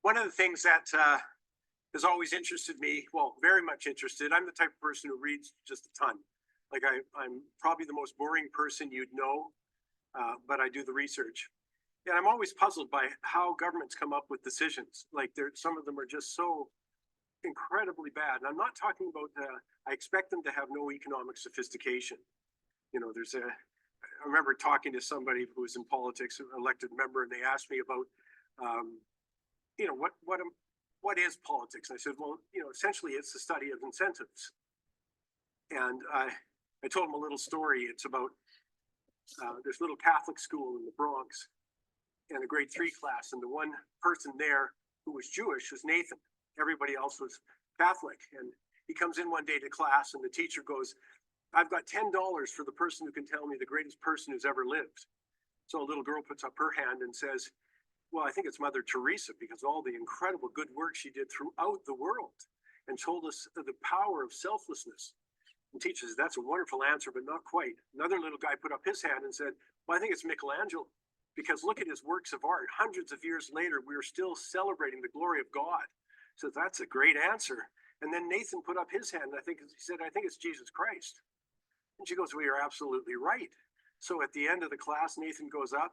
One of the things that has always interested me, well, very much interested, I'm the type of person who reads just a ton. Like I'm probably the most boring person you'd know, but I do the research. And I'm always puzzled by how governments come up with decisions. Like some of them are just so incredibly bad. And I'm not talking about, I expect them to have no economic sophistication. You know, I remember talking to somebody who was in politics, an elected member, and they asked me about, you know, what is politics? And I said, well, you know, essentially it's the study of incentives. And I told him a little story. It's about this little Catholic school in the Bronx and a grade 3 class. And the one person there who was Jewish was Nathan. Everybody else was Catholic. And he comes in one day to class and the teacher goes, I've got $10 for the person who can tell me the greatest person who's ever lived. So a little girl puts up her hand and says, well, I think it's Mother Teresa, because all the incredible good work she did throughout the world and told us the power of selflessness. And teacher says, that's a wonderful answer, but not quite. Another little guy put up his hand and said, well, I think it's Michelangelo, because look at his works of art. Hundreds of years later, we are still celebrating the glory of God. So that's a great answer. And then Nathan put up his hand, and he said, I think it's Jesus Christ. And she goes, well, you're absolutely right. So at the end of the class, Nathan goes up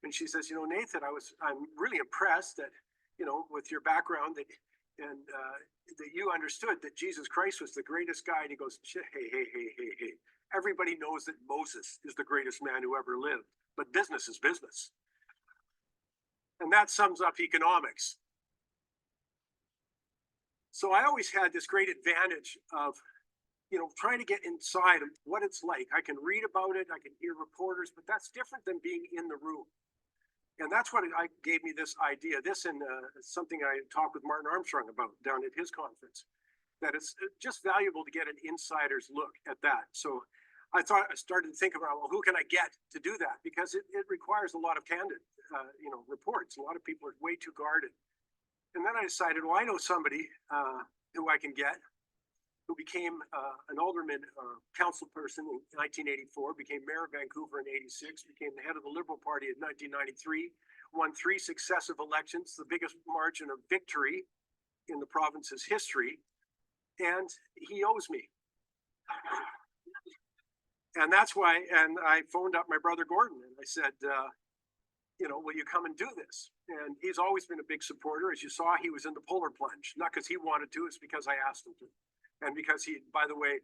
and she says, you know, Nathan, I'm really impressed that, you know, with your background that you understood that Jesus Christ was the greatest guy. And he goes, hey. Everybody knows that Moses is the greatest man who ever lived, but business is business. And that sums up economics. So I always had this great advantage of, you know, trying to get inside of what it's like. I can read about it, I can hear reporters, but that's different than being in the room. And that's what gave me this idea. This and something I talked with Martin Armstrong about down at his conference, that it's just valuable to get an insider's look at that. So I started to think about, well, who can I get to do that? Because it requires a lot of candid, you know, reports. A lot of people are way too guarded. And then I decided, well, I know somebody who I can get, who became an alderman council person in 1984, became mayor of Vancouver in 86, became the head of the Liberal Party in 1993, won 3 successive elections, the biggest margin of victory in the province's history, and he owes me. And that's why, and I phoned up my brother Gordon and I said, you know, will you come and do this? And he's always been a big supporter. As you saw, he was in the polar plunge, not because he wanted to, it's because I asked him to. And because he, by the way,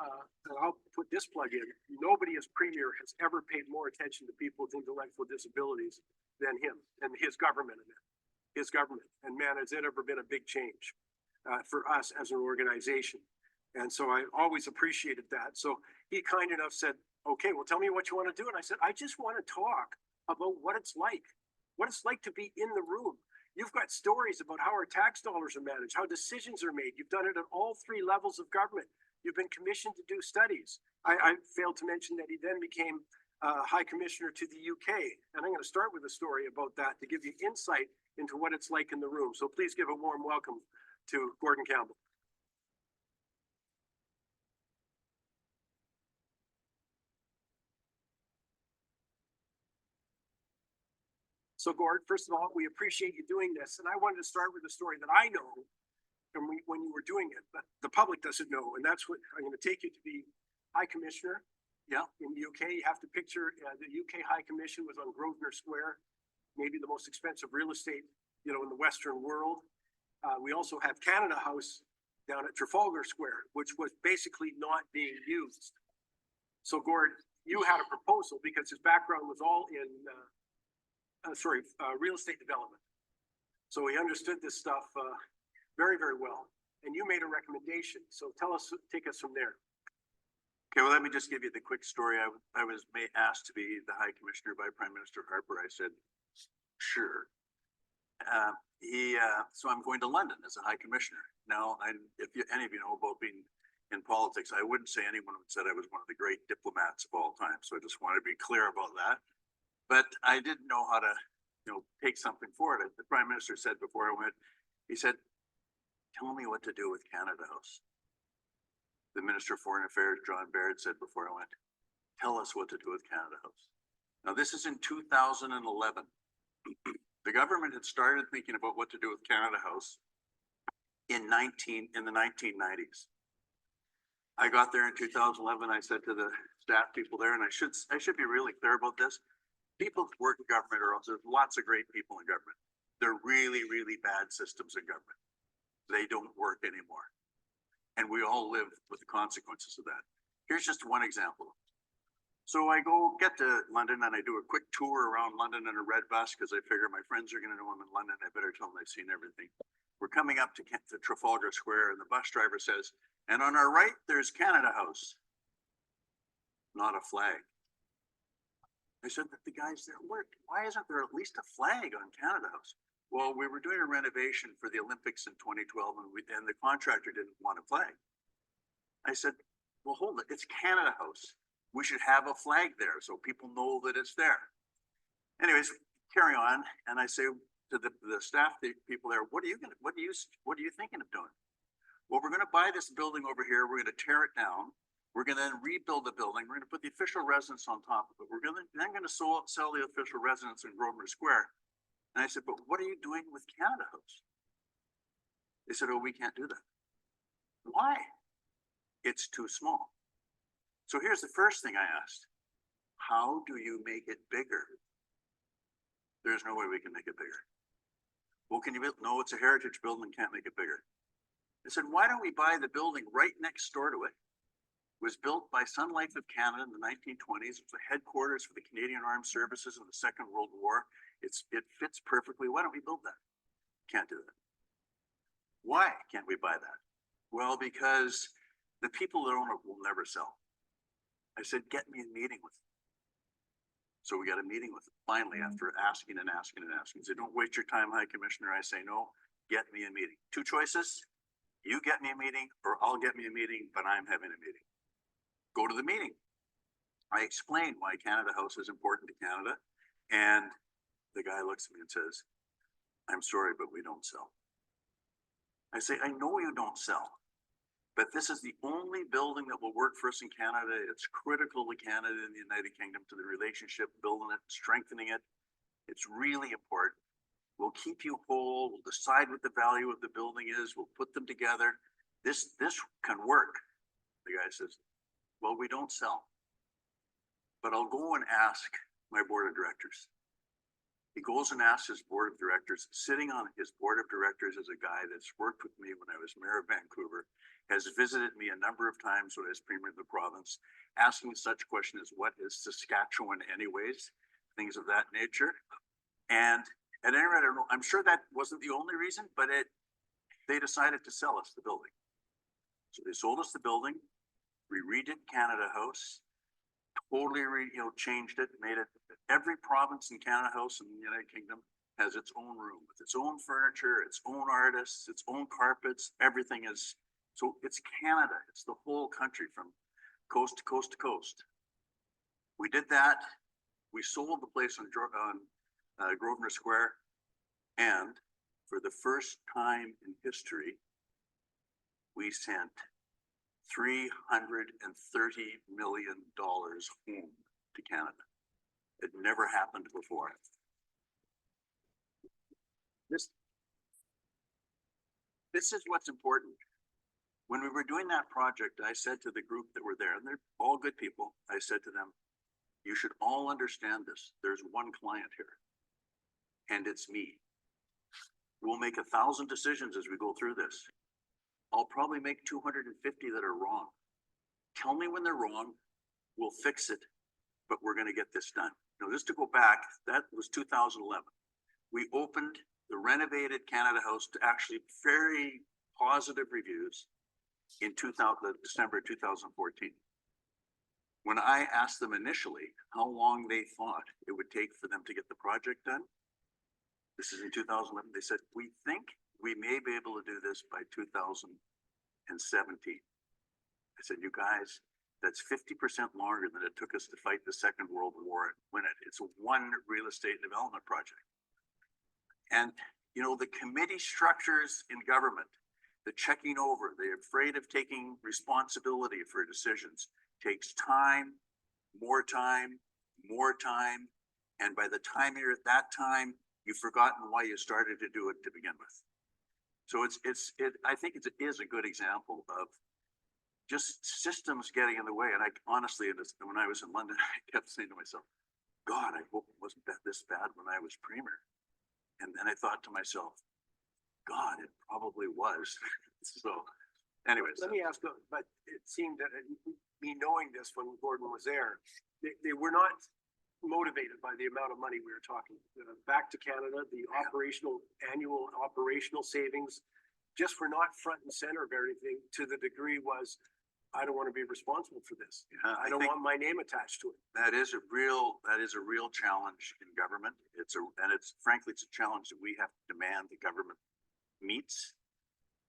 I'll put this plug in, nobody as premier has ever paid more attention to people with intellectual disabilities than him and his government. And man, has it ever been a big change for us as an organization. And so I always appreciated that. So he kind enough said, okay, well, tell me what you want to do. And I said, I just want to talk about what it's like to be in the room. You've got stories about how our tax dollars are managed, how decisions are made. You've done it at all 3 levels of government. You've been commissioned to do studies. I failed to mention that he then became High Commissioner to the UK. And I'm going to start with a story about that to give you insight into what it's like in the room. So please give a warm welcome to Gordon Campbell. So Gord, first of all, we appreciate you doing this. And I wanted to start with a story that I know from when you were doing it, but the public doesn't know. And that's what I'm going to take you to be High Commissioner. Yeah. In the UK, you have to picture the UK High Commission was on Grosvenor Square, maybe the most expensive real estate, you know, in the Western world. We also have Canada House down at Trafalgar Square, which was basically not being used. So Gord, you had a proposal because his background was all in real estate development. So he understood this stuff very, very well. And you made a recommendation. So take us from there. Okay, well, let me just give you the quick story. I was asked to be the High Commissioner by Prime Minister Harper. I said, sure. So I'm going to London as a High Commissioner. Now, if any of you know about being in politics, I wouldn't say anyone would said I was one of the great diplomats of all time. So I just want to be clear about that. But I didn't know how to, you know, take something forward. The Prime Minister said before I went, he said, tell me what to do with Canada House. The Minister of Foreign Affairs, John Baird, said before I went, tell us what to do with Canada House. Now, this is in 2011. The government had started thinking about what to do with Canada House in the 1990s. I got there in 2011. I said to the staff people there, and I should be really clear about this. People that work in government there's lots of great people in government. They're really, really bad systems in government. They don't work anymore. And we all live with the consequences of that. Here's just one example. So I get to London and I do a quick tour around London in a red bus because I figure my friends are going to know I'm in London. I better tell them I've seen everything. We're coming up to Trafalgar Square and the bus driver says, and on our right, there's Canada House. Not a flag. I said that the guys there worked. Why isn't there at least a flag on Canada House? Well, we were doing a renovation for the Olympics in 2012 and the contractor didn't want a flag. I said, well, hold it. It's Canada House. We should have a flag there so people know that it's there. Anyways, carry on. And I say to the staff, the people there, what are you thinking of doing? Well, we're going to buy this building over here. We're going to tear it down. We're going to then rebuild the building. We're going to put the official residence on top of it. We're then going to sell the official residence in Grosvenor Square. And I said, but what are you doing with Canada House? They said, oh, we can't do that. Why? It's too small. So here's the first thing I asked. How do you make it bigger? There's no way we can make it bigger. Well, can you build? No, it's a heritage building, can't make it bigger. I said, why don't we buy the building right next door to it? It was built by Sun Life of Canada in the 1920s. It was the headquarters for the Canadian Armed Services in the Second World War. It fits perfectly. Why don't we build that? Can't do that. Why can't we buy that? Well, because the people that own it will never sell. I said, get me a meeting with them. So we got a meeting with them finally after asking and asking and asking. He said, don't waste your time, High Commissioner. I say, no, get me a meeting. Two choices. You get me a meeting or I'll get me a meeting, but I'm having a meeting. Go to the meeting. I explain why Canada House is important to Canada. And the guy looks at me and says, I'm sorry, but we don't sell. I say, I know you don't sell, but this is the only building that will work for us in Canada. It's critical to Canada and the United Kingdom, to the relationship, building it, strengthening it. It's really important. We'll keep you whole. We'll decide what the value of the building is. We'll put them together. This can work. The guy says, well, we don't sell, but I'll go and ask my board of directors. He goes and asks his board of directors. Sitting on his board of directors is a guy that's worked with me when I was mayor of Vancouver, has visited me a number of times when I was premier of the province, asking such questions as what is Saskatchewan anyways, things of that nature. And at any rate, I don't know, I'm sure that wasn't the only reason, but they decided to sell us the building. So they sold us the building. We redid Canada House, totally changed it, made it. Every province in Canada House in the United Kingdom has its own room with its own furniture, its own artists, its own carpets. Everything is, so it's Canada. It's the whole country from coast to coast to coast. We did that. We sold the place on Grosvenor Square. And for the first time in history, we sent $330 million home to Canada. It never happened before. This is what's important. When we were doing that project, I said to the group that were there, and they're all good people, I said to them, you should all understand this. There's one client here, and it's me. We'll make 1,000 decisions as we go through this. I'll probably make 250 that are wrong. Tell me when they're wrong, we'll fix it, but we're going to get this done. Now, just to go back, that was 2011. We opened the renovated Canada House to actually very positive reviews in December 2014. When I asked them initially how long they thought it would take for them to get the project done, this is in 2011, they said, we think we may be able to do this by 2017. I said, you guys, that's 50% longer than it took us to fight the Second World War and win it. It's one real estate development project. And, the committee structures in government, the checking over, they're afraid of taking responsibility for decisions, takes time, more time, more time. And by the time you're at that time, you've forgotten why you started to do it to begin with. So I think it is a good example of just systems getting in the way. And I honestly, when I was in London, I kept saying to myself, God, I hope it wasn't this bad when I was premier. And then I thought to myself, God, it probably was. So anyways. Let me ask, but it seemed that me knowing this when Gordon was there, they were not motivated by the amount of money we were talking. Back to Canada, the annual operational savings just were not front and center of everything, to the degree was, I don't want to be responsible for this. Yeah, I don't want my name attached to it. That is a real challenge in government. Frankly, it's a challenge that we have to demand the government meets.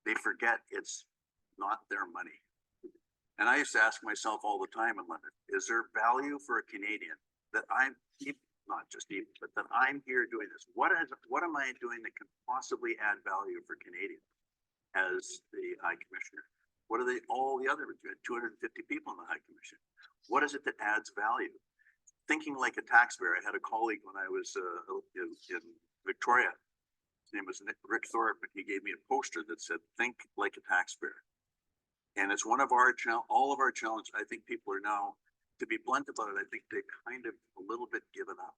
They forget it's not their money. And I used to ask myself all the time in London, is there value for a Canadian that not just even, but that I'm here doing this? What am I doing that can possibly add value for Canadians as the High Commissioner? What are all the other 250 people in the High Commission? What is it that adds value? Thinking like a taxpayer. I had a colleague when I was in Victoria. His name was Rick Thorpe, and he gave me a poster that said, "Think like a taxpayer." And it's one of all of our challenge. I think people are now, to be blunt about it, I think they've kind of a little bit given up.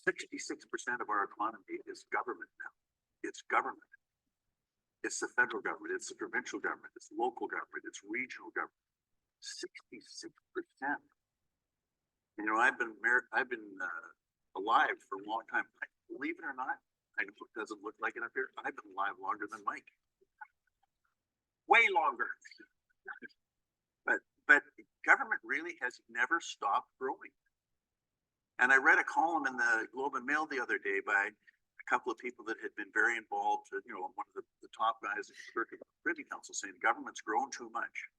66% of our economy is government now. It's government. It's the federal government, it's the provincial government, it's local government, it's regional government. 66%. You know, I've been alive for a long time. Believe it or not, it doesn't look like it up here. I've been alive longer than Mike. Way longer. But government really has never stopped growing. And I read a column in the Globe and Mail the other day by a couple of people that had been very involved, one of the top guys at the Privy Council, saying government's grown too much.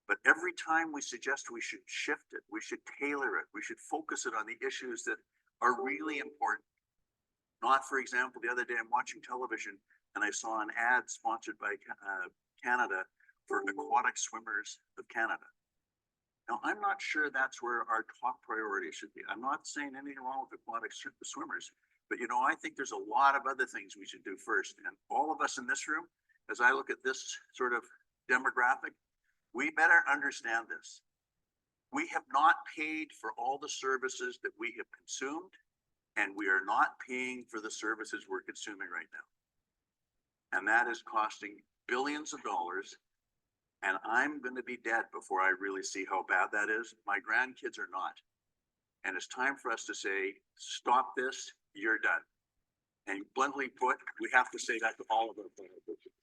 But every time we suggest we should shift it, we should tailor it, we should focus it on the issues that are really important. Not, for example, the other day I'm watching television and I saw an ad sponsored by Canada for aquatic swimmers of Canada. Now, I'm not sure that's where our top priority should be. I'm not saying anything wrong with aquatic swimmers, but I think there's a lot of other things we should do first. And all of us in this room, as I look at this sort of demographic, we better understand this. We have not paid for all the services that we have consumed, and we are not paying for the services we're consuming right now. And that is costing billions of dollars. And I'm going to be dead before I really see how bad that is. My grandkids are not. And it's time for us to say, stop this, you're done. And bluntly put, we have to say that to all of our politicians.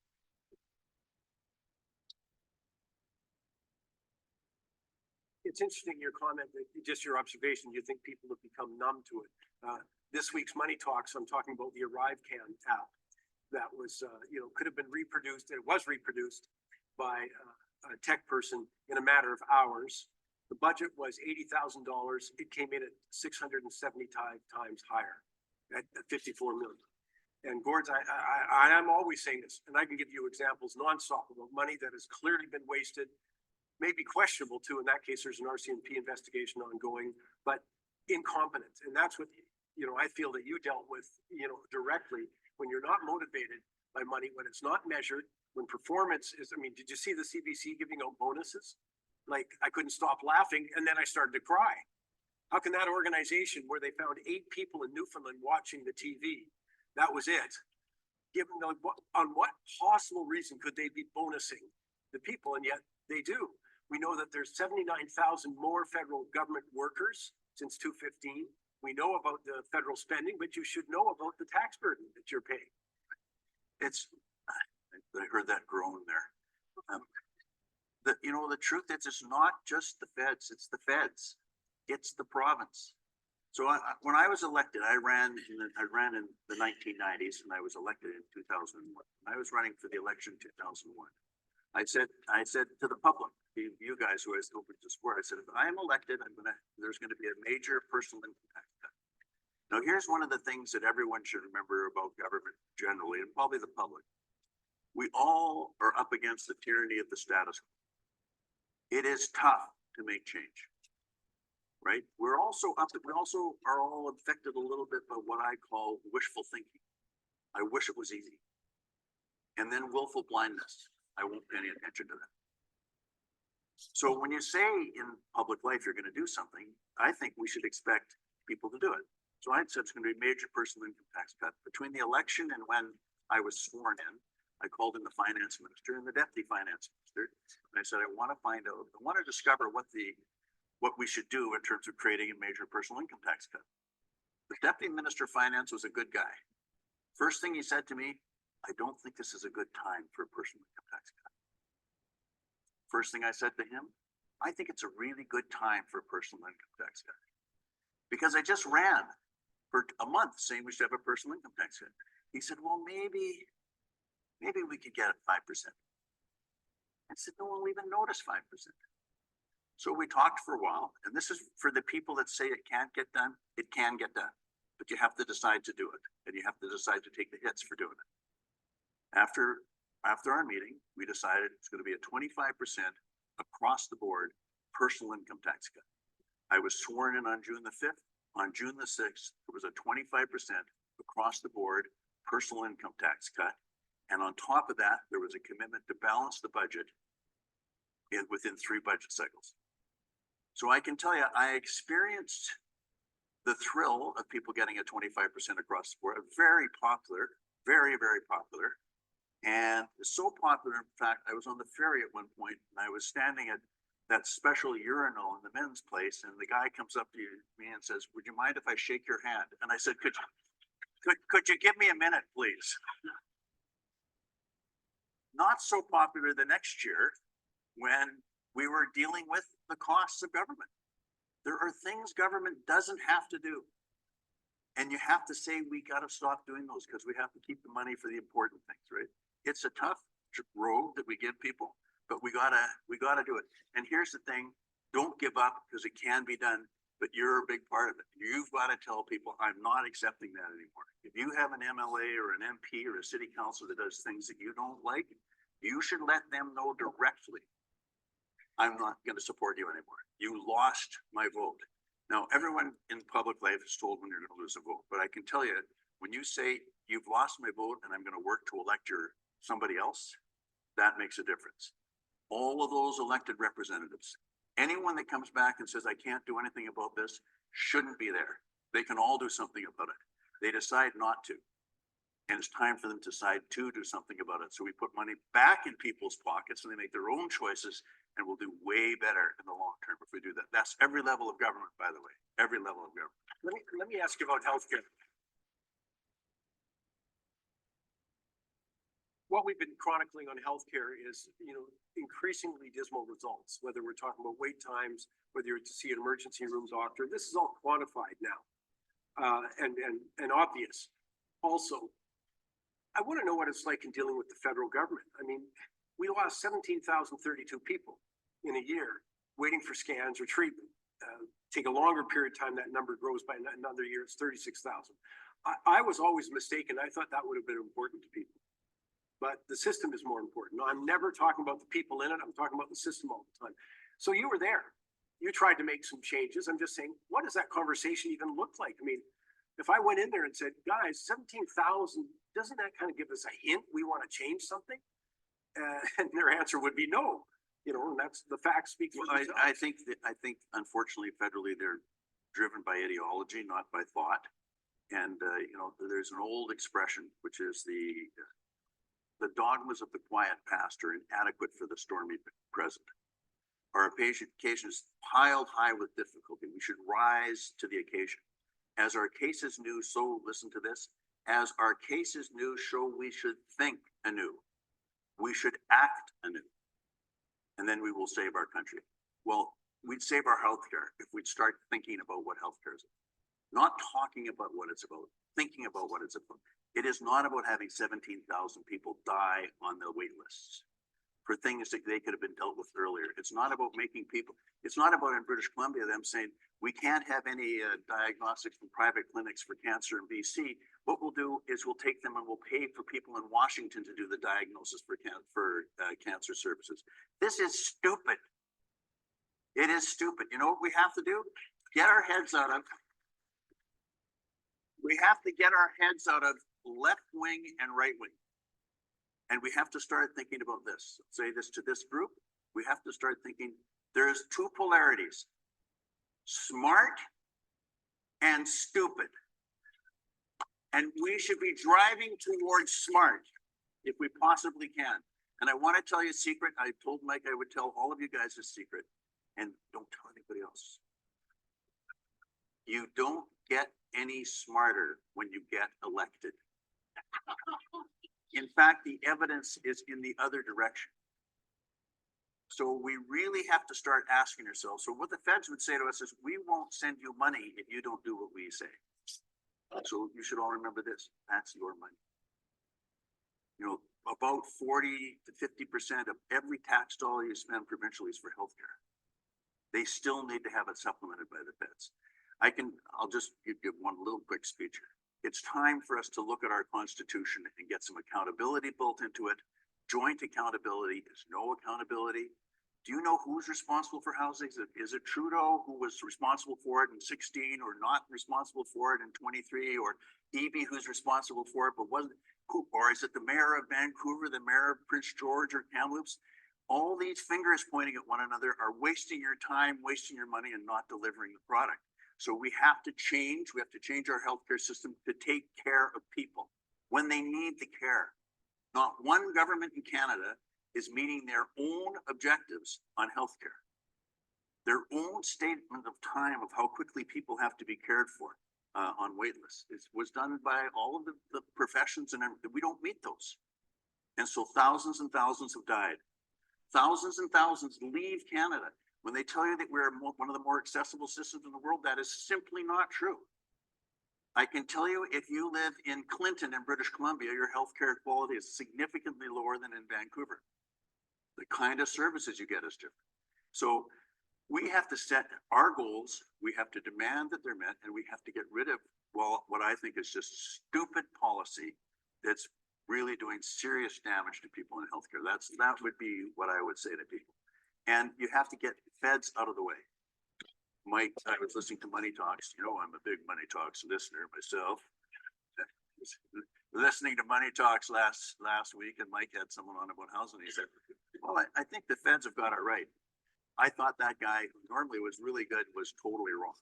It's interesting, your comment, just your observation, you think people have become numb to it. This week's Money Talks, I'm talking about the ArriveCan app that was, could have been reproduced. It was reproduced by a tech person in a matter of hours. The budget was $80,000. It came in at 675 times higher at 54 million. And Gord's, I'm always saying this, and I can give you examples nonstop about money that has clearly been wasted, maybe questionable too. In that case, there's an RCMP investigation ongoing, but incompetent. And that's what, I feel that you dealt with, directly when you're not motivated by money, when it's not measured, when performance is, did you see the CBC giving out bonuses? Like, I couldn't stop laughing, and then I started to cry. How can that organization, where they found 8 people in Newfoundland watching the TV, that was it, given on what possible reason could they be bonusing the people? And yet they do. We know that there's 79,000 more federal government workers since 2015. We know about the federal spending, but you should know about the tax burden that you're paying. I heard that groan there. The truth is, it's not just the feds, it's the feds. It's the province. So when I was elected, I ran in the 1990s, and I was elected in 2001. I was running for the election in 2001. I said to the public, you guys who I was open to support, I said, if I am elected, there's going to be a major personal income tax cut. Now, here's one of the things that everyone should remember about government generally, and probably the public. We all are up against the tyranny of the status quo. It is tough to make change. right? We also are all affected a little bit by what I call wishful thinking. I wish it was easy. And then willful blindness. I won't pay any attention to that. So when you say in public life you're going to do something, I think we should expect people to do it. So I said it's going to be a major personal income tax cut. Between the election and when I was sworn in, I called in the finance minister and the deputy finance minister. And I said, I want to find out, I want to discover what we should do in terms of creating a major personal income tax cut. The deputy minister of finance was a good guy. First thing he said to me, I don't think this is a good time for a personal income tax cut. First thing I said to him, I think it's a really good time for a personal income tax cut. Because I just ran for a month saying we should have a personal income tax cut. He said, well, maybe we could get it 5%. I said, no one will even notice 5%. So we talked for a while, and this is for the people that say it can't get done. It can get done, but you have to decide to do it, and you have to decide to take the hits for doing it. After our meeting, we decided it's going to be a 25% across the board personal income tax cut. I was sworn in on June the 5th. On June the 6th, it was a 25% across the board personal income tax cut. And on top of that, there was a commitment to balance the budget within 3 budget cycles. So I can tell you, I experienced the thrill of people getting a 25% across the board. Very popular, very, very popular. And so popular, in fact, I was on the ferry at one point and I was standing at that special urinal in the men's place, and the guy comes up to me and says, would you mind if I shake your hand? And I said, could you give me a minute, please? Not so popular the next year when we were dealing with the costs of government. There are things government doesn't have to do. And you have to say, we got to stop doing those because we have to keep the money for the important things, right? It's a tough road that we give people, but we gotta do it. And here's the thing, don't give up because it can be done, but you're a big part of it. You've got to tell people, I'm not accepting that anymore. If you have an MLA or an MP or a city council that does things that you don't like, you should let them know directly, I'm not going to support you anymore. You lost my vote. Now, everyone in public life is told when you're going to lose a vote, but I can tell you, when you say you've lost my vote and I'm going to work to elect somebody else, that makes a difference. All of those elected representatives, anyone that comes back and says, I can't do anything about this, shouldn't be there. They can all do something about it. They decide not to. And it's time for them to decide to do something about it. So we put money back in people's pockets and they make their own choices, and we'll do way better in the long term if we do that. That's every level of government, by the way, every level of government. Let me ask you about healthcare. What we've been chronicling on healthcare is, increasingly dismal results, whether we're talking about wait times, whether you're to see an emergency room doctor. This is all quantified now, and obvious. Also, I want to know what it's like in dealing with the federal government. I mean, we lost 17,032 people in a year waiting for scans or treatment. Take a longer period of time, that number grows by another year, it's 36,000. I was always mistaken. I thought that would have been important to people. But the system is more important. No, I'm never talking about the people in it. I'm talking about the system all the time. So you were there. You tried to make some changes. I'm just saying, what does that conversation even look like? I mean, if I went in there and said, guys, 17,000, doesn't that kind of give us a hint we want to change something? And their answer would be no. And that's the facts speak for themselves. I think unfortunately federally they're driven by ideology, not by thought. And there's an old expression which is the dogmas of the quiet past are inadequate for the stormy present. Our occasion is piled high with difficulty. We should rise to the occasion. As our case is new, so listen to this. As our case is new, so we should think anew. We should act anew. And then we will save our country. Well, we'd save our healthcare if we'd start thinking about what healthcare is. Not talking about what it's about, thinking about what it's about. It is not about having 17,000 people die on the wait lists for things that they could have been dealt with earlier. It's not about making people, it's not about in British Columbia, them saying, we can't have any diagnostics from private clinics for cancer in BC. What we'll do is we'll take them and we'll pay for people in Washington to do the diagnosis for cancer services. This is stupid. It is stupid. You know what we have to do? get our heads out of, we have to get our heads out of left wing and right wing. And we have to start thinking about this. Say this to this group. We have to start thinking there's two polarities, smart and stupid. And we should be driving towards smart if we possibly can. And I want to tell you a secret. I told Mike I would tell all of you guys a secret, and don't tell anybody else. You don't get any smarter when you get elected. In fact, the evidence is in the other direction. So we really have to start asking ourselves. So what the feds would say to us is, we won't send you money if you don't do what we say. So you should all remember this. That's your money. You know, about 40 to 50% of every tax dollar you spend provincially is for healthcare. They still need to have it supplemented by the feds. I'll just give one little quick speech here. It's time for us to look at our constitution and get some accountability built into it. Joint accountability is no accountability. Do you know who's responsible for housing? Is it Trudeau who was responsible for it in 16 or not responsible for it in 23, or Eby who's responsible for it but wasn't? Or is it the mayor of Vancouver, the mayor of Prince George or Kamloops? All these fingers pointing at one another are wasting your time, wasting your money, and not delivering the product. So we have to change. We have to change our healthcare system to take care of people when they need the care. Not one government in Canada is meeting their own objectives on healthcare. Their own statement of time of how quickly people have to be cared for on wait lists. It was done by all of the professions, and we don't meet those. And so thousands and thousands have died. Thousands and thousands leave Canada. When they tell you that we're one of the more accessible systems in the world, that is simply not true. I can tell you, if you live in Clinton in British Columbia, your healthcare quality is significantly lower than in Vancouver. The kind of services you get is different. So we have to set our goals. We have to demand that they're met, and we have to get rid of, well, what I think is just stupid policy that's really doing serious damage to people in healthcare. That would be what I would say to people. And you have to get feds out of the way. Mike, I was listening to Money Talks. You know, I'm a big Money Talks listener myself. Listening to Money Talks last week, and Mike had someone on about housing. He said, well, I think the feds have got it right. I thought that guy who normally was really good was totally wrong.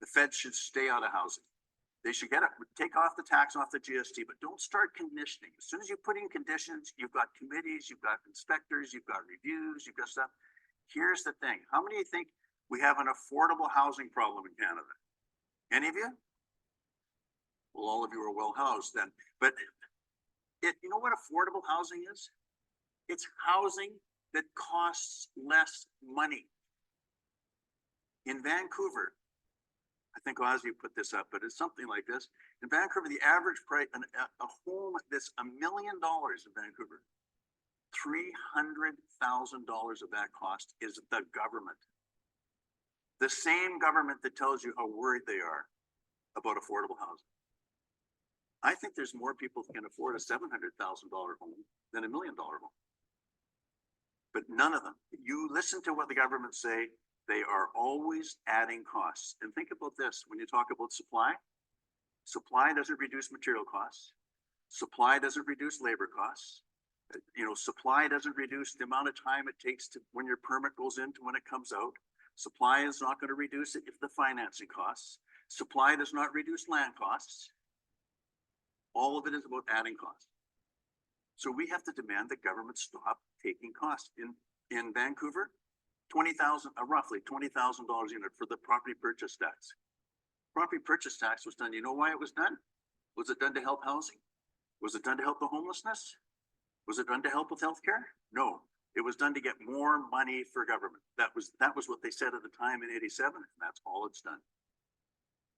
The feds should stay out of housing. They should take off the tax off the GST, but don't start conditioning. As soon as you put in conditions, you've got committees, you've got inspectors, you've got reviews, you've got stuff. Here's the thing. How many of you think we have an affordable housing problem in Canada? Any of you? Well, all of you are well housed then. But you know what affordable housing is? It's housing that costs less money. In Vancouver, I think Ozzy put this up, but it's something like this. In Vancouver, the average price, a home that's $1 million in Vancouver, $300,000 of that cost is the government. The same government that tells you how worried they are about affordable housing. I think there's more people who can afford a $700,000 home than $1 million home. But none of them. You listen to what the government say, they are always adding costs. And think about this, when you talk about supply doesn't reduce material costs. Supply doesn't reduce labor costs. You know, supply doesn't reduce the amount of time it takes to when your permit goes in to when it comes out. Supply is not going to reduce it if the financing costs. Supply does not reduce land costs. All of it is about adding costs. So we have to demand that government stop taking costs. In Vancouver, roughly $20,000 a unit for the property purchase tax. Property purchase tax was done. You know why it was done? Was it done to help housing? Was it done to help the homelessness? Was it done to help with healthcare? No, it was done to get more money for government. That was what they said at the time in '87, and that's all it's done.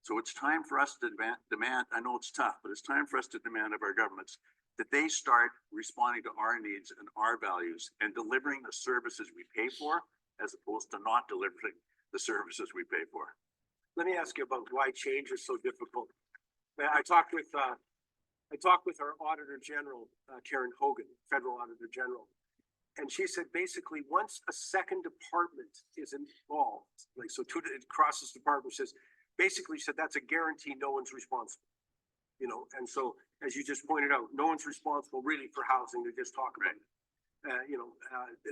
So it's time for us to demand, I know it's tough, but it's time for us to demand of our governments that they start responding to our needs and our values and delivering the services we pay for, as opposed to not delivering the services we pay for. Let me ask you about why change is so difficult. I talked with our Auditor General, Karen Hogan, Federal Auditor General, And she said, basically, once a second department is involved, like, so two, it crosses department, says, basically said, that's a guarantee no one's responsible. You know, and so, as you just pointed out, no one's responsible really for housing, they just talk about it.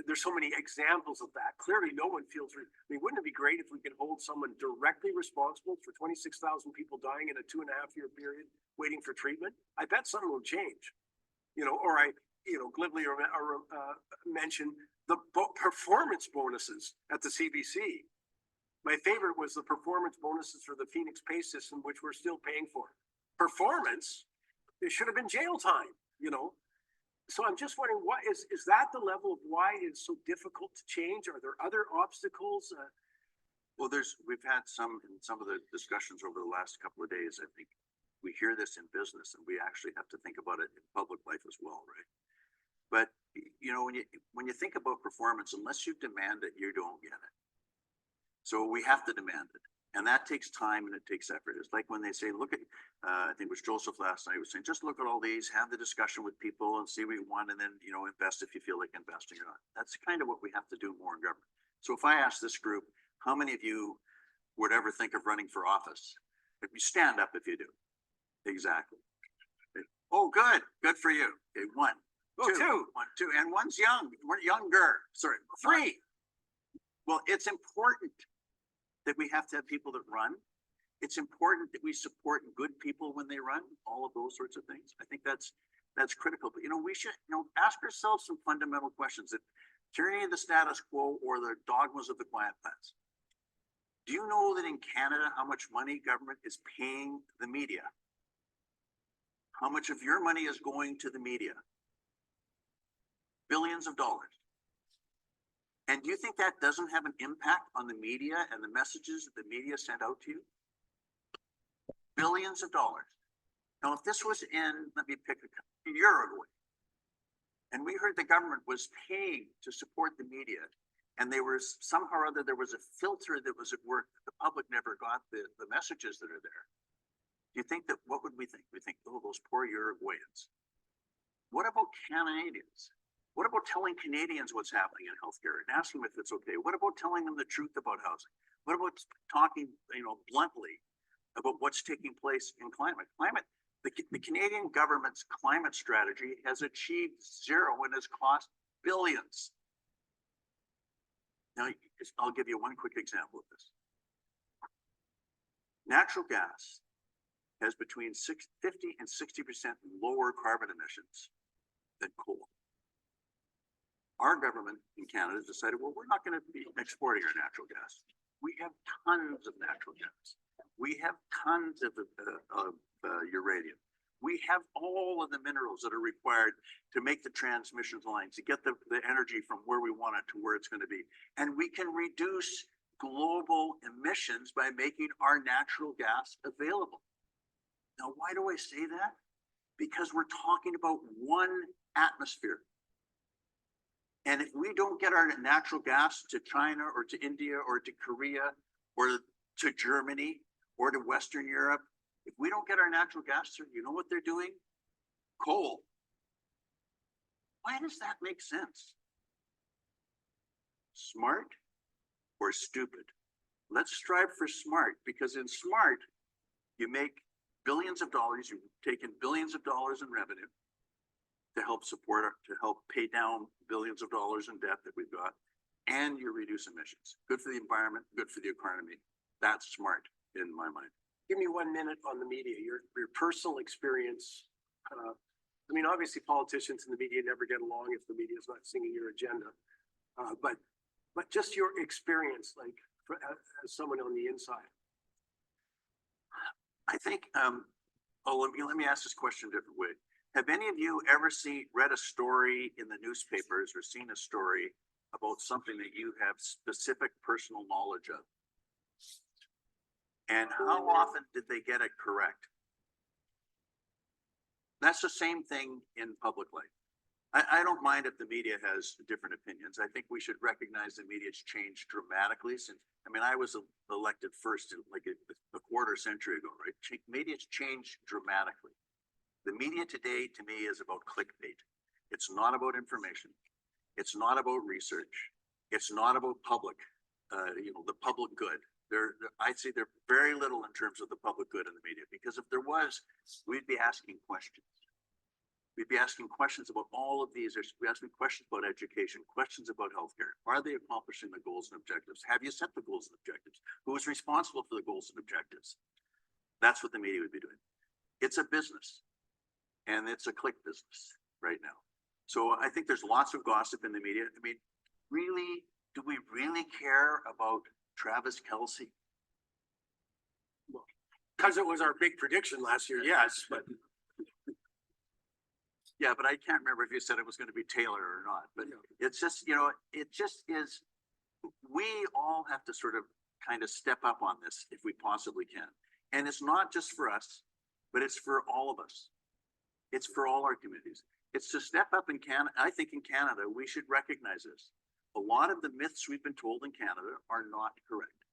There's so many examples of that. Clearly, no one feels, I mean, wouldn't it be great if we could hold someone directly responsible for 26,000 people dying in a 2.5 year period waiting for treatment? I bet something will change. You know, or glibly mention the performance bonuses at the CBC. My favorite was the performance bonuses for the Phoenix Pay System, which we're still paying for. Performance, it should have been jail time, you know? So I'm just wondering, what is that the level of why it's so difficult to change? Are there other obstacles? Well, we've had in some of the discussions over the last couple of days, I think we hear this in business and we actually have to think about it in public life as well, right? But, you know, when you think about performance, unless you demand it, you don't get it. So we have to demand it. And that takes time and it takes effort. It's like when they say, look at, I think it was Joseph last night was saying, just look at all these, have the discussion with people and see what you want, and then, you know, invest if you feel like investing or not. That's kind of what we have to do more in government. So if I ask this group, how many of you would ever think of running for office? If you stand up if you do. Exactly. Oh, good. Good for you. Okay, one. Oh, two. One, two. And one's young. We're younger. Sorry. Three. Well, it's important that we have to have people that run. It's important that we support good people when they run, all of those sorts of things. I think that's critical. But, you know, we should, you know, ask ourselves some fundamental questions that tyranny of the status quo or the dogmas of the quiet plans. Do you know that in Canada, how much money government is paying the media? How much of your money is going to the media? Billions of dollars. And do you think that doesn't have an impact on the media and the messages that the media send out to you? Billions of dollars. Now, if this was in, let me pick a Uruguay, and we heard the government was paying to support the media, and there was somehow or other, there was a filter that was at work, the public never got the messages that are there. Do you think that, what would we think? We think, oh, those poor Uruguayans. What about Canadians? What about telling Canadians what's happening in healthcare and asking them if it's okay? What about telling them the truth about housing? What about talking, you know, bluntly about what's taking place in climate? The Canadian government's climate strategy has achieved zero and has cost billions. Now, I'll give you one quick example of this. Natural gas has between 50 and 60% lower carbon emissions than coal. Our government in Canada decided, well, we're not going to be exporting our natural gas. We have tons of natural gas. We have tons of uranium. We have all of the minerals that are required to make the transmission lines, to get the energy from where we want it to where it's going to be. And we can reduce global emissions by making our natural gas available. Now, why do I say that? Because we're talking about one atmosphere. And if we don't get our natural gas to China or to India or to Korea or to Germany or to Western Europe, if we don't get our natural gas through, you know what they're doing? Coal. Why does that make sense? Smart or stupid? Let's strive for smart, because in smart, you make billions of dollars, you've taken billions of dollars in revenue to help support, to help pay down billions of dollars in debt that we've got, and you reduce emissions. Good for the environment, good for the economy. That's smart in my mind. Give me 1 minute on the media, your personal experience. I mean, obviously politicians and the media never get along if the media is not singing your agenda. But just your experience, like as someone on the inside. I think, let me ask this question a different way. Have any of you ever read a story in the newspapers or seen a story about something that you have specific personal knowledge of? And how often did they get it correct? That's the same thing in public life. I don't mind if the media has different opinions. I think we should recognize the media's changed dramatically since, I mean, I was elected first in like a quarter century ago, right? Media's changed dramatically. The media today, to me, is about clickbait. It's not about information. It's not about research. It's not about public, the public good. I'd say there's very little in terms of the public good in the media, because if there was, we'd be asking questions. We'd be asking questions about all of these. We'd be asking questions about education, questions about healthcare. Are they accomplishing the goals and objectives? Have you set the goals and objectives? Who is responsible for the goals and objectives? That's what the media would be doing. It's a business, and it's a click business right now. So I think there's lots of gossip in the media. I mean, really, do we really care about Travis Kelce? Because it was our big prediction last year, yes, but Yeah, but I can't remember if you said it was going to be Taylor or not, but it's just, it just is, we all have to sort of kind of step up on this if we possibly can. And it's not just for us, but it's for all of us. It's for all our communities. It's to step up in Canada. I think in Canada, we should recognize this. A lot of the myths we've been told in Canada are not correct.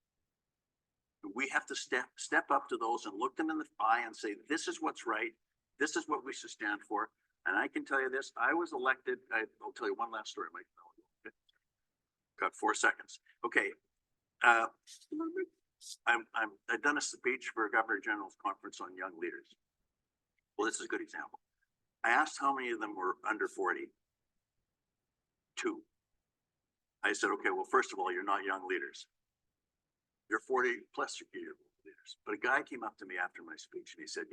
We have to step up to those and look them in the eye and say, this is what's right. This is what we should stand for. And I can tell you this, I was elected, I'll tell you one last story, Mike. Got 4 seconds. Okay. I've done a speech for a Governor General's conference on young leaders. Well, this is a good example. I asked how many of them were under 40. 2. I said, okay, well, first of all, you're not young leaders. You're 40 plus year leaders. But a guy came up to me after my speech and he said,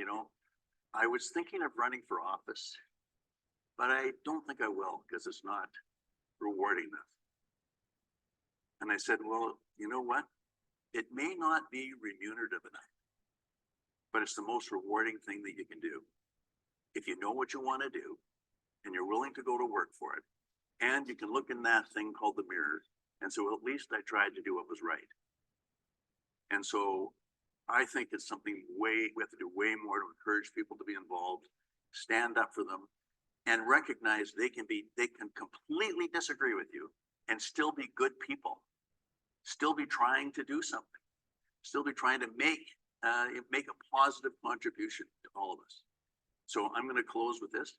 I was thinking of running for office, but I don't think I will because it's not rewarding enough. And I said, well, you know what? It may not be remunerative enough, but it's the most rewarding thing that you can do. If you know what you want to do and you're willing to go to work for it, and you can look in that thing called the mirror. And so at least I tried to do what was right. And so I think it's something we have to do way more to encourage people to be involved, stand up for them, and recognize they can completely disagree with you and still be good people, still be trying to do something, still be trying to make a positive contribution to all of us. So I'm going to close with this.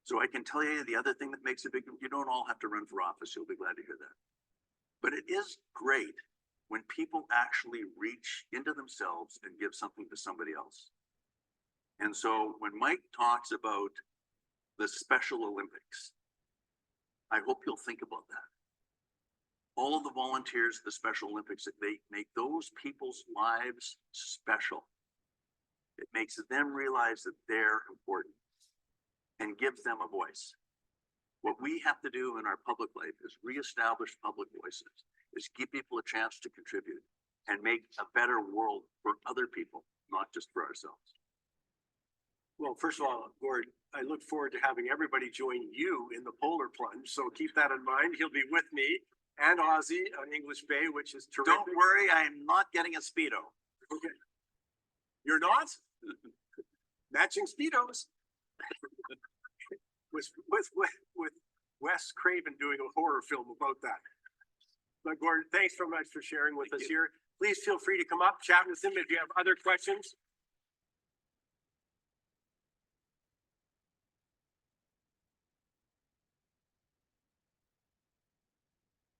So I can tell you the other thing that makes a big, you don't all have to run for office. You'll be glad to hear that. But it is great when people actually reach into themselves and give something to somebody else. And so when Mike talks about the Special Olympics, I hope you'll think about that. All of the volunteers at the Special Olympics, that they make those people's lives special. It makes them realize that they're important and gives them a voice. What we have to do in our public life is reestablish public voices, is give people a chance to contribute and make a better world for other people, not just for ourselves. well, first of all, Gord, I look forward to having everybody join you in the polar plunge. So keep that in mind. He'll be with me and Ozzy on English Bay, which is terrific. Don't worry, I'm not getting a Speedo. Okay. You're not? Matching Speedos. with Wes Craven doing a horror film about that. But Gord, thanks so much for sharing with us here. Please feel free to come up, chat with him if you have other questions.